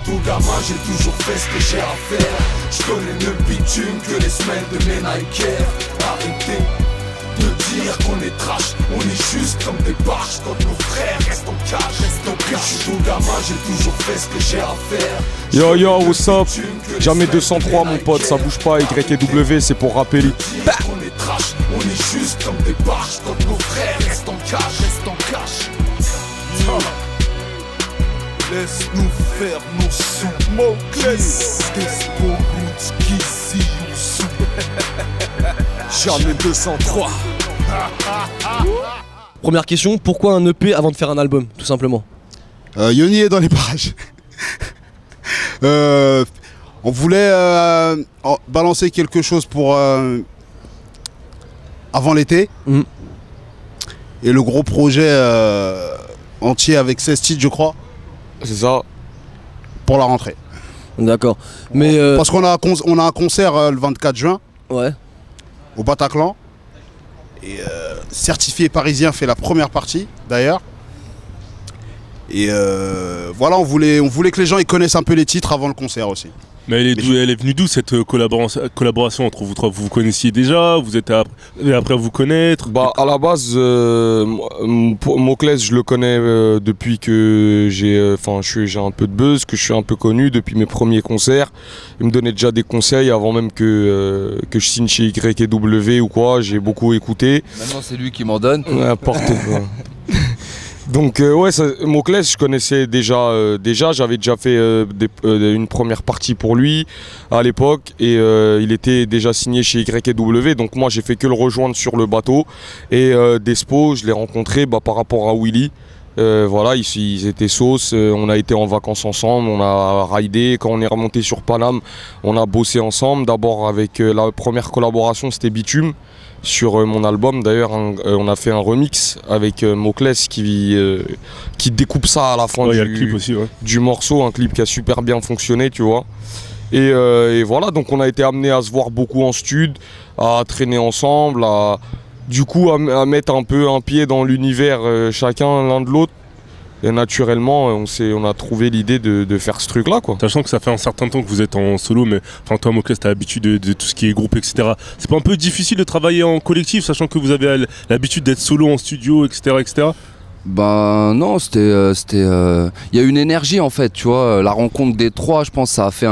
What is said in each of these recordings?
tout gamin, j'ai toujours fait ce que j'ai à faire. Je connais le bitume que les semelles de mes Nike Air. Arrêtez de dire qu'on est trash, on est juste comme des barges. Quand nos frères restent en cage, je suis tout gamin, j'ai toujours fait ce que j'ai à faire. Yo yo, what's up? Jamais 203 mon pote, ça bouge pas, Y&W c'est pour rappeler. On est trash, on est juste comme des barges. Quand nos frères restent en cage, laisse-nous faire nos sous. Moclès, Despo, Roots, Kizzy, Youssou. Jamais 203. Première question, pourquoi un EP avant de faire un album, tout simplement? Yoni est dans les parages. On voulait balancer quelque chose pour avant l'été. Et le gros projet entier avec 16 titres, je crois. C'est ça. Pour la rentrée. D'accord. Mais parce qu'on a un concert le 24 juin. Ouais. Au Bataclan. Et Certifié Parisien fait la première partie d'ailleurs. Et voilà, on voulait que les gens ils connaissent un peu les titres avant le concert aussi. Mais elle est venue d'où cette collaboration entre vous trois? Vous vous connaissiez déjà? Vous êtes après à vous connaître? Bah à la base, Moclès je le connais depuis que j'ai un peu de buzz, que je suis un peu connu depuis mes premiers concerts. Il me donnait déjà des conseils avant même que je signe chez Y&W ou quoi. J'ai beaucoup écouté. Maintenant c'est lui qui m'en donne. N'importe quoi. Donc ouais, Moclès je connaissais déjà, j'avais déjà fait une première partie pour lui à l'époque et il était déjà signé chez Y&W, donc moi j'ai fait que le rejoindre sur le bateau et Despo je l'ai rencontré par rapport à Willy. Voilà, ils étaient sauce, on a été en vacances ensemble, on a ridé, quand on est remonté sur Paname, on a bossé ensemble, d'abord avec la première collaboration c'était Bitume. Sur mon album d'ailleurs on a fait un remix avec Moclès qui découpe ça à la fin du morceau, un clip qui a super bien fonctionné tu vois. Et voilà, donc on a été amené à se voir beaucoup en stud, à traîner ensemble, à mettre un peu un pied dans l'univers chacun l'un de l'autre. Et naturellement, on a trouvé l'idée de faire ce truc-là, quoi. Sachant que ça fait un certain temps que vous êtes en solo, mais toi, Moclès, t'as l'habitude de tout ce qui est groupe, etc. C'est pas un peu difficile de travailler en collectif, sachant que vous avez l'habitude d'être solo en studio, etc., etc. Ben non, il y a une énergie en fait, tu vois. La rencontre des trois, je pense, ça a fait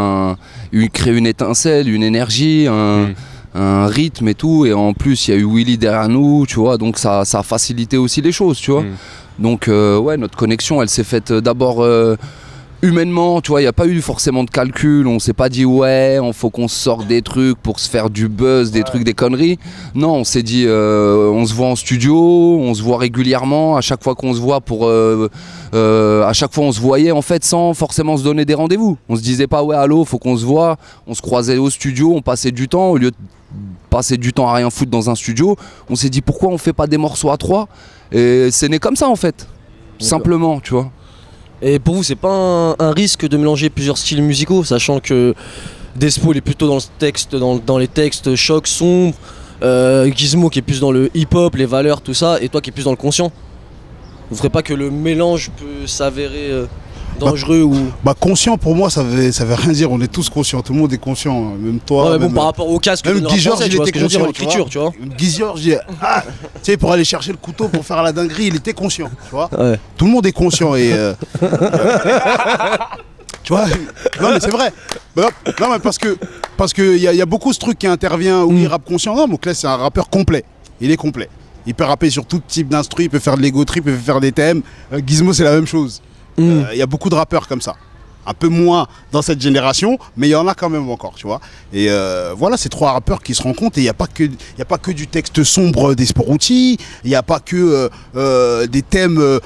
créer une étincelle, une énergie, un rythme et tout. Et en plus, il y a eu Willy derrière nous, tu vois. Donc ça a facilité aussi les choses, tu vois. Donc ouais, notre connexion elle s'est faite d'abord humainement, tu vois, il n'y a pas eu forcément de calcul, on s'est pas dit ouais, il faut qu'on sorte des trucs pour se faire du buzz, des trucs, des conneries. Non, on s'est dit on se voit en studio, on se voit régulièrement, à chaque fois qu'on se voit à chaque fois on se voyait en fait sans forcément se donner des rendez-vous. On se disait pas ouais allô, faut qu'on se voit, on se croisait au studio, on passait du temps, au lieu de passer du temps à rien foutre dans un studio, on s'est dit pourquoi on fait pas des morceaux à trois. Et c'est né comme ça en fait, simplement, tu vois. Et pour vous, c'est pas un risque de mélanger plusieurs styles musicaux, sachant que Despo il est plutôt dans le texte, dans les textes choc, sombre, Gizmo qui est plus dans le hip-hop, les valeurs, tout ça, et toi qui es plus dans le conscient. Vous ferez pas que le mélange peut s'avérer dangereux ou... conscient pour moi ça veut rien dire, on est tous conscients, tout le monde est conscient, même toi. Ouais, mais bon, par rapport au casque, même Guy Georges il était conscient, l'écriture, tu vois. Guy Georges, tu sais, pour aller chercher le couteau pour faire la dinguerie, il était conscient, tu vois. Ouais. Tout le monde est conscient et... tu vois, non mais c'est vrai. Non mais parce que y a beaucoup ce truc qui intervient où il rappe conscient. Non, Moclès c'est un rappeur complet, il est complet. Il peut rapper sur tout type d'instru, il peut faire de l'ego trip, il peut faire des thèmes. Gizmo c'est la même chose. Y a beaucoup de rappeurs comme ça. Un peu moins dans cette génération, mais il y en a quand même encore, tu vois. Et voilà, ces trois rappeurs qui se rencontrent et il n'y a pas que du texte sombre des Sporouti, il n'y a pas que des thèmes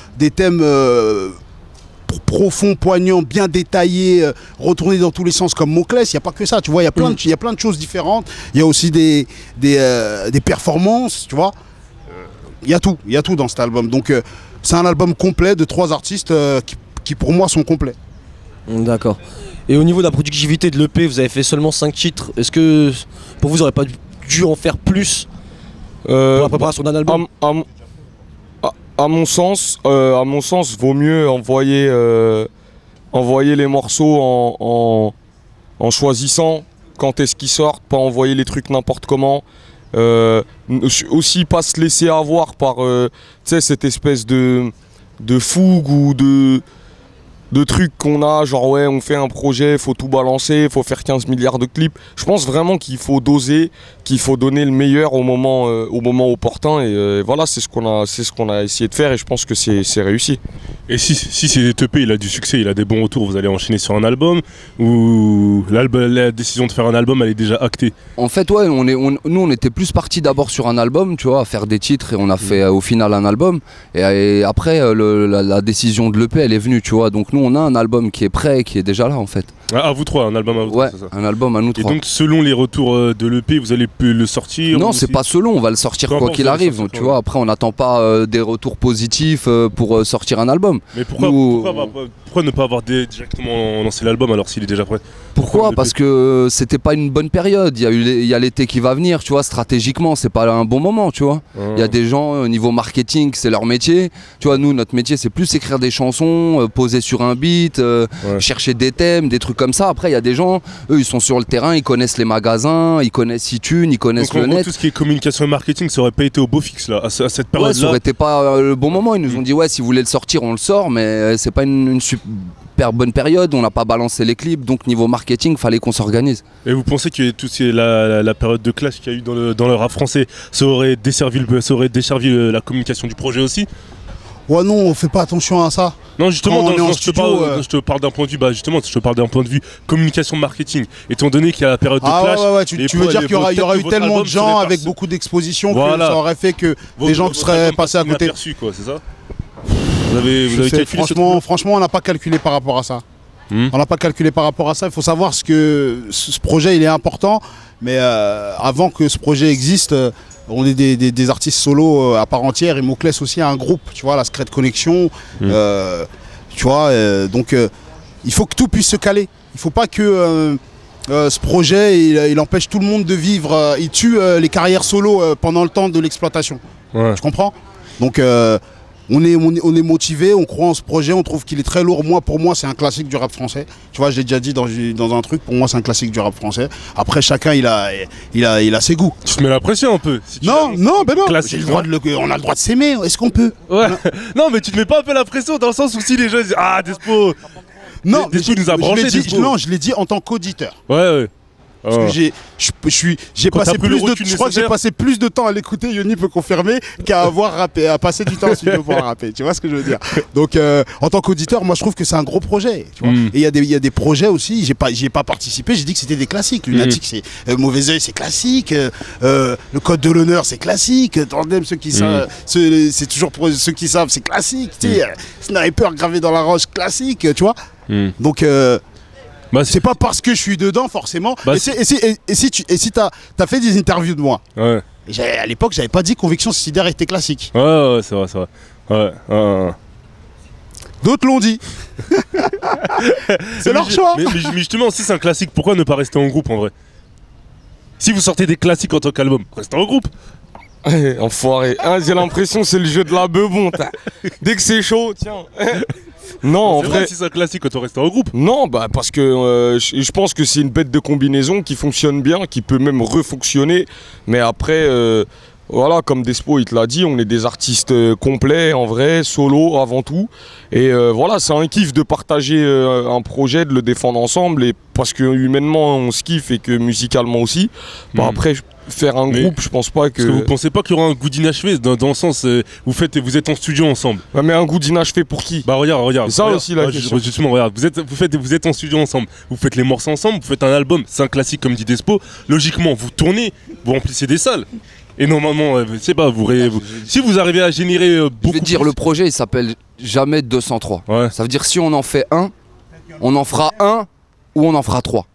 profonds, poignants, bien détaillés, retournés dans tous les sens comme Moclès. Il n'y a pas que ça, tu vois. Il y a plein de choses différentes. Il y a aussi des performances, tu vois. Il y a tout dans cet album. Donc c'est un album complet de trois artistes qui pour moi sont complets. D'accord. Et au niveau de la productivité de l'EP, vous avez fait seulement 5 titres. Est-ce que pour vous, vous n'aurez pas dû en faire plus pour la préparation d'un album? À mon sens, vaut mieux envoyer envoyer les morceaux en choisissant quand est-ce qu'ils sortent, pas envoyer les trucs n'importe comment. Aussi pas se laisser avoir par cette espèce de fougue ou de trucs qu'on a, genre ouais on fait un projet, faut tout balancer, faut faire 15 milliards de clips. Je pense vraiment qu'il faut doser, qu'il faut donner le meilleur au moment opportun et voilà c'est ce qu'on a essayé de faire et je pense que c'est réussi. Et si cet EP il a du succès, il a des bons retours, vous allez enchaîner sur un album ou la décision de faire un album elle est déjà actée? En fait ouais, nous on était plus partis d'abord sur un album, tu vois, à faire des titres et on a fait au final un album et après la décision de l'EP elle est venue, tu vois, donc nous on a un album qui est prêt, qui est déjà là en fait. À vous trois, un album à vous trois, ouais, c'est ça? Un album à nous trois. Et donc selon les retours de l'EP, vous allez le sortir? Non, c'est pas selon, on va le sortir quoi qu'il arrive. Tu vois, après on n'attend pas des retours positifs pour sortir un album. Mais pourquoi ne pas avoir directement lancé l'album alors s'il est déjà prêt? Pourquoi? Parce que c'était pas une bonne période. Il y a l'été qui va venir, tu vois, stratégiquement, c'est pas un bon moment, tu vois. Il y a des gens au niveau marketing, c'est leur métier. Tu vois, nous, notre métier, c'est plus écrire des chansons, poser sur un beat, chercher des thèmes, des trucs comme ça. Après, il y a des gens, eux, ils sont sur le terrain, ils connaissent les magasins, ils connaissent iTunes, ils connaissent donc, le net. Tout ce qui est communication et marketing, ça aurait pas été au beau fixe là, à cette période-là. Ouais, ça aurait été pas le bon moment. Ils nous ont dit ouais, si vous voulez le sortir, on le sort, mais c'est pas une super bonne période. On n'a pas balancé les clips, donc niveau marketing, fallait qu'on s'organise. Et vous pensez que la période de clash qu'il y a eu dans le rap français, ça aurait desservi la communication du projet aussi? Ouais non, on fait pas attention à ça. Non justement, je te parle d'un point de vue, je te parle d'un point de vue communication marketing. Étant donné qu'il y a la période de clash. Ouais, tu veux dire qu'il y aurait eu tellement de gens avec beaucoup d'expositions que ça aurait fait que des gens seraient passés à côté. Quoi, c'est ça? Vous avez calculé franchement, on n'a pas calculé par rapport à ça. On n'a pas calculé par rapport à ça. Il faut savoir que ce projet il est important, mais avant que ce projet existe, on est des artistes solo à part entière et Moclès aussi a un groupe, tu vois, la Secret Connection. Tu vois, donc il faut que tout puisse se caler. Il ne faut pas que ce projet il empêche tout le monde de vivre, il tue les carrières solo pendant le temps de l'exploitation. Ouais. Tu comprends? Donc on est motivé, on croit en ce projet, on trouve qu'il est très lourd. Pour moi, c'est un classique du rap français. Tu vois, je l'ai déjà dit dans un truc, pour moi, c'est un classique du rap français. Après, chacun, il a ses goûts. Tu te mets la pression un peu. Si non. Classique, on a le droit de s'aimer, est-ce qu'on peut? Ouais. Non, mais tu te mets pas un peu la pression dans le sens où si les gens disent ah, Despo. Non, Despo nous a branché. Je l'ai dit en tant qu'auditeur. Ouais. Parce que j'ai passé plus de temps à l'écouter, Yoni peut confirmer, qu'à avoir rappé, à passer du temps en studio pour rapper. Tu vois ce que je veux dire? Donc en tant qu'auditeur, moi je trouve que c'est un gros projet. Tu vois. Et il y a des projets aussi, j'y ai pas participé, j'ai dit que c'était des classiques. Lunatique, c'est Mauvais Oeil, c'est classique. Le Code de l'honneur, c'est classique. Tandem, ceux qui savent, c'est toujours pour ceux qui savent, c'est classique. Sniper gravé dans la roche, classique, tu vois. Donc c'est pas parce que je suis dedans forcément. Et si t'as fait des interviews de moi. Ouais. À l'époque, j'avais pas dit Conviction Suicidaire était classique. Ouais, c'est vrai. Ouais. D'autres l'ont dit. C'est leur choix. Mais justement, si c'est un classique, pourquoi ne pas rester en groupe en vrai? Si vous sortez des classiques en tant qu'album, restez en groupe. Enfoiré. J'ai l'impression que c'est le jeu de la bebon. Dès que c'est chaud, tiens. Non, en vrai, si c'est un classique, quand on reste en groupe. Non, parce que je pense que c'est une bête de combinaison qui fonctionne bien, qui peut même refonctionner. Mais après, voilà, comme Despo il te l'a dit, on est des artistes complets, en vrai, solo avant tout. Et voilà, c'est un kiff de partager un projet, de le défendre ensemble. Et parce que humainement, on se kiffe et que musicalement aussi. Après, faire un groupe, je pense pas que... Parce que vous pensez pas qu'il y aura un goût d'inachevé dans le sens vous êtes en studio ensemble. Ouais, mais un goût d'inachevé pour qui? Bah regarde. C'est ça aussi la question. Justement, regarde, vous êtes en studio ensemble, vous faites les morceaux ensemble, vous faites un album, c'est un classique comme dit Despo. Logiquement, vous tournez, vous remplissez des salles. Et normalement, c'est pas, si vous arrivez à générer beaucoup... Je vais te dire, le projet il s'appelle Jamais 203. Ouais. Ça veut dire si on en fait un, on en fera un ou on en fera trois.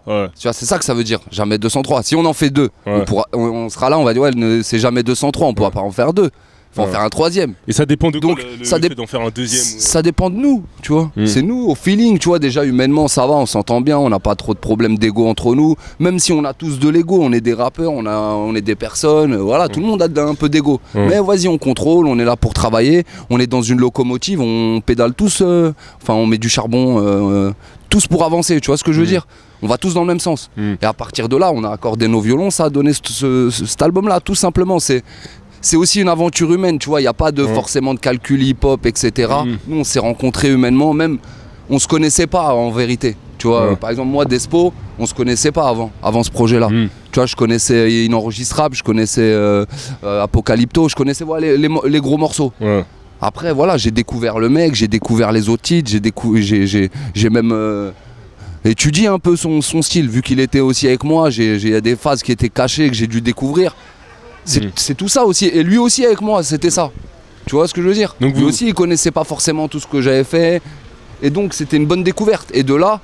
Ouais. Tu vois, c'est ça que ça veut dire, jamais 203. Si on en fait deux, ouais. on sera là, on va dire ouais, c'est jamais 203, on pourra pas en faire deux. faut en faire un troisième. Et ça dépend de Donc, quoi, ça le dé- fait d'en faire un deuxième Ça dépend de nous, tu vois. C'est nous, au feeling, tu vois. Déjà, humainement, ça va, on s'entend bien, on n'a pas trop de problèmes d'ego entre nous. Même si on a tous de l'ego, on est des rappeurs, on est des personnes, voilà, tout le monde a un peu d'ego. Mais vas-y, on contrôle, on est là pour travailler, on est dans une locomotive, on pédale tous, on met du charbon, tous pour avancer, tu vois ce que je veux dire. On va tous dans le même sens. Et à partir de là, on a accordé nos violons, ça a donné cet album-là, tout simplement. C'est aussi une aventure humaine, tu vois, il n'y a pas de forcément de calcul hip-hop, etc. Nous, on s'est rencontrés humainement, même, on se connaissait pas en vérité. Tu vois, par exemple, moi, Despo, on se connaissait pas avant ce projet-là. Tu vois, je connaissais Inenregistrable, je connaissais Apocalypto, je connaissais les gros morceaux. Après, voilà, j'ai découvert le mec, j'ai découvert les autres titres, j'ai même étudié un peu son style, vu qu'il était aussi avec moi, il y a des phases qui étaient cachées, que j'ai dû découvrir. C'est tout ça aussi, et lui aussi avec moi, c'était ça. Tu vois ce que je veux dire? Donc lui aussi, il connaissait pas forcément tout ce que j'avais fait, et donc c'était une bonne découverte. Et de là,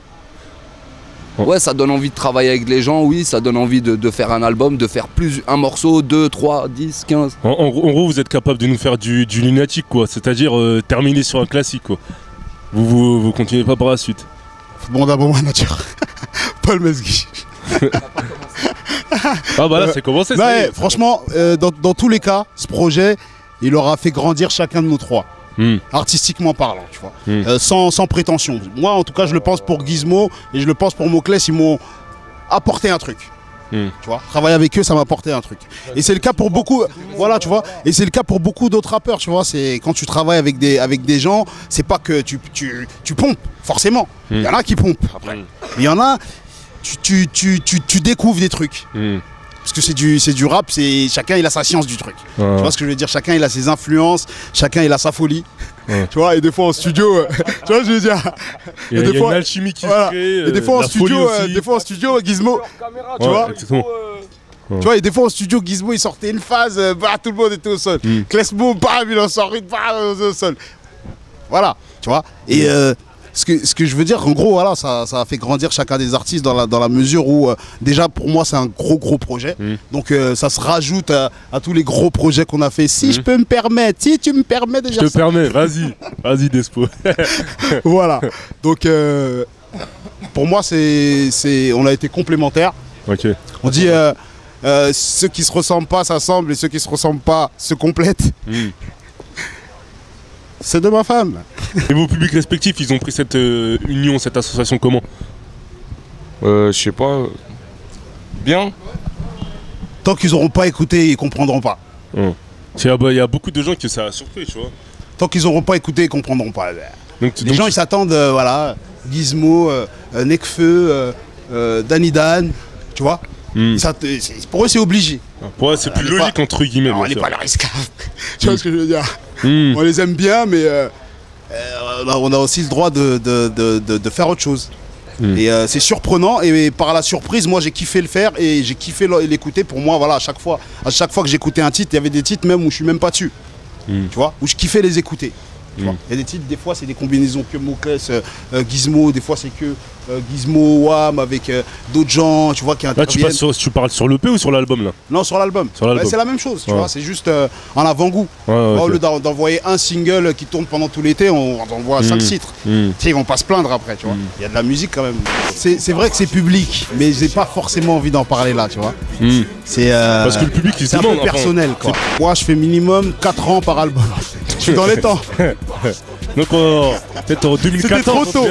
ouais, ça donne envie de travailler avec les gens, oui, ça donne envie de faire un album, de faire un morceau, 2, 3, 10, 15. En gros, vous êtes capable de nous faire du lunatique, quoi. C'est-à-dire terminer sur un classique, quoi. Vous continuez pas par la suite. Bon d'abord manager. Paul Mesguich. Ah bah là, c'est commencé. Ouais, franchement, dans tous les cas, ce projet, il aura fait grandir chacun de nous trois. Artistiquement parlant, tu vois, sans prétention. Moi, en tout cas, je le pense pour Gizmo et je le pense pour Moclès, ils m'ont apporté un truc. Tu vois, travailler avec eux, ça m'a apporté un truc. Et c'est le cas pour beaucoup, voilà, tu vois. Et c'est le cas pour beaucoup d'autres rappeurs, tu vois. C'est quand tu travailles avec des gens, c'est pas que tu pompes, forcément. Il y en a qui pompent après. Il y en a, tu découvres des trucs. Parce que c'est du rap, chacun il a sa science du truc. Tu vois ce que je veux dire? Chacun il a ses influences, chacun il a sa folie. Tu vois, et des fois en studio, tu vois, je veux dire. Il y a une alchimie qui se crée. Et des fois en studio, Gizmo, tu vois. Tu vois, et des fois en studio, Gizmo il sortait une phase, tout le monde était au sol. Klesmo, bam, il en sort une, au sol. Voilà, tu vois. Et ce que je veux dire, en gros, voilà, ça a fait grandir chacun des artistes dans la mesure où, déjà, pour moi, c'est un gros projet. Donc, ça se rajoute à tous les gros projets qu'on a fait. Si je peux me permettre, si tu me permets de dire ça. Je te permets, vas-y, Despo. Voilà. Donc, pour moi, on a été complémentaires. Ok. On dit, ceux qui se ressemblent pas s'assemblent et ceux qui se ressemblent pas se complètent. C'est de ma femme. Et vos publics respectifs, ils ont pris cette union, cette association comment? Je sais pas. Bien. Tant qu'ils n'auront pas écouté, ils comprendront pas. Il y a beaucoup de gens qui ça a surpris, tu vois. Tant qu'ils n'auront pas écouté, ils comprendront pas. Les gens, ils s'attendent, voilà, Gizmo, Nekfeu, Danny Dan, tu vois. Pour eux, c'est obligé. Pour eux, c'est plus logique, entre guillemets. On n'est pas leur esclave. Tu vois ce que je veux dire? On les aime bien, mais on a aussi le droit de faire autre chose. Et c'est surprenant, et par la surprise, moi j'ai kiffé le faire et j'ai kiffé l'écouter. Pour moi, voilà, à chaque fois que j'écoutais un titre, il y avait des titres même où je suis même pas dessus. Tu vois, où je kiffais les écouter. Il y a des titres, des fois c'est des combinaisons que Moclès, Gizmo, des fois c'est que Gizmo, Wham avec d'autres gens, tu vois, qui interviennent. Là, tu parles sur l'EP ou sur l'album là? Non, sur l'album. C'est la même chose, tu vois, c'est juste en avant-goût. Au lieu d'envoyer un single qui tourne pendant tout l'été, on envoie 5 titres. Ils vont pas se plaindre après, tu vois. Il y a de la musique quand même. C'est vrai que c'est public, mais j'ai pas forcément envie d'en parler là, tu vois. Parce que le public, il se demande. C'est un peu personnel, quoi. Moi, je fais minimum 4 ans par album. Je suis dans les temps. Donc peut-être en 2014, c'était trop tôt.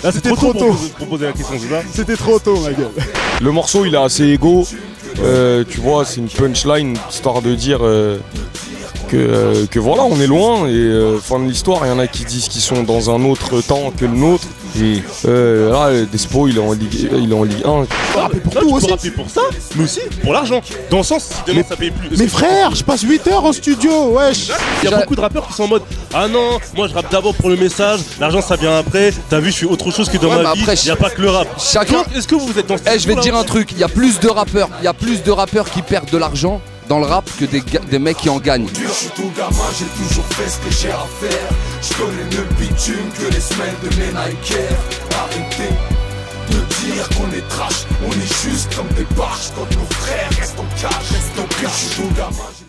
Là, c'était trop tôt pour proposer la question, c'est ça? C'était trop tôt, ma gueule. Le morceau, il est assez égaux. Tu vois, c'est une punchline, histoire de dire que voilà, on est loin. Et fin de l'histoire, il y en a qui disent qu'ils sont dans un autre temps que le nôtre. Là, Despo, il est en Ligue 1. Tu peux rapper pour tout aussi. Tu peux rapper pour ça, mais aussi pour l'argent. Dans le sens, si demain ça paye plus. Mais frère, je passe 8 heures en studio, wesh. Il y a beaucoup de rappeurs qui sont en mode ah non, moi je rappe d'abord pour le message, l'argent ça vient après. T'as vu, je fais autre chose que dans ma vie. Il n'y a pas que le rap. Chacun. Est-ce que vous êtes dans je vais te dire un truc, il y a plus de rappeurs qui perdent de l'argent dans le rap que des mecs qui en gagnent. Je suis tout gamin, j'ai toujours fait ce que j'ai à faire. Je connais le bitume que les semelles de mes Nike Air. Arrêtez de dire qu'on est trash, on est juste comme des barges. Quand nos frères restent en cage, je suis tout gamin.